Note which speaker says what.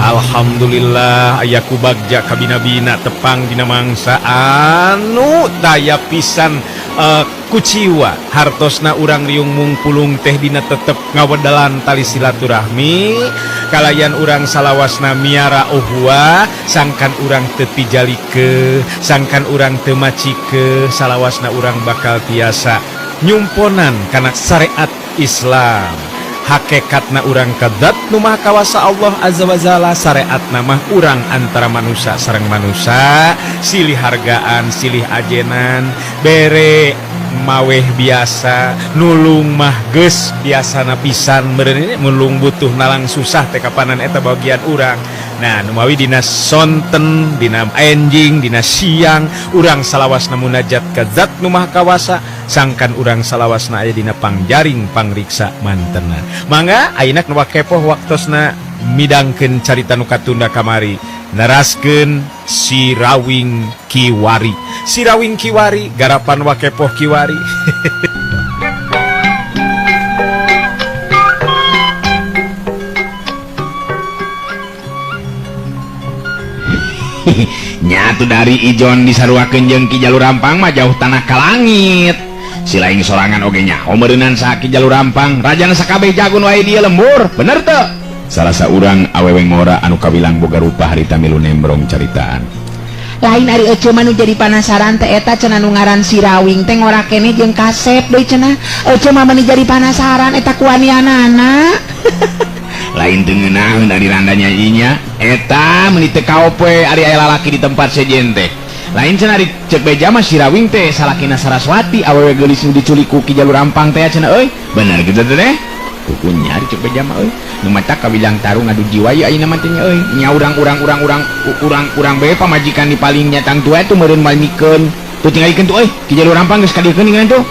Speaker 1: Alhamdulillah ayaku bagja kabina-bina tepang dina mangsa anu daya pisan kuciwa hartosna urang riung mungpulung teh dina tetep ngawedalan tali silaturahmi kalayan urang salawasna miara uhwa sangkan urang teu pijalike sangkan urang teu macike salawasna urang bakal tiasa nyumponan kana syariat Islam. Hakekatna urang kadat numah kawasa Allah azza wa jalla syariat namah urang antara manusia sareng manusia silih hargaan silih ajenan bere maweh biasa nulung mah geus biasana pisan meureun mulung butuh nalang susah teh kapanan eta bagian urang. Nah numawi dina sonten dina enjing dina siang urang salawasna munajat ka zat numah kawasa sangkan urang salawasna aya dina pangjaring pangriksa mantenna. Mangga ayeuna nu kepoh waktosna midangkeun carita nu katunda kamari naraskeun si Rawing Kiwari. Si Rawing Kiwari garapan wakepoh Kiwari.
Speaker 2: Nyatu dari ijon disaruakeun jeung Ki Jalur Rampang mah jauh tanah ka langit. Si lain sorangan oge nyaho meureunnan sa Ki Jalur Rampang rajana sakabeh jagun wae dieu lembur bener teu? Salah saurang awewe ngora anu kawilang boga rupa harita milu nembrong caritaan.
Speaker 3: Lain ari ece mah nu jadi panasaran teh eta cenah nu ngaran si Rawing teh ngora keneh jeung kasep deui cenah. Ece mah meni jadi panasaran eta kuanianana.
Speaker 2: Lain teu ngeunaheun dari randanya inya eta meuni teu kaope ari aya lalaki di tempat sejen teh. Lain cenah ari cek beja mah si Rawing teh salakina Saraswati awewe geulis nu diculik ku Ki Jalur Rampang teh cenah euy. Bener kitu teh. Kukunya ari cek beja mah euy. Nu matak kawilang tarung adu jiwa ieu ayeuna mah teh nya euy. Nya urang bae pamajikan di paling nyatang tua itu meureun malmikeun. Tuh tinggalikeun tuh euy. Ki Jalur Rampang geus kadiekeun ningan tuh.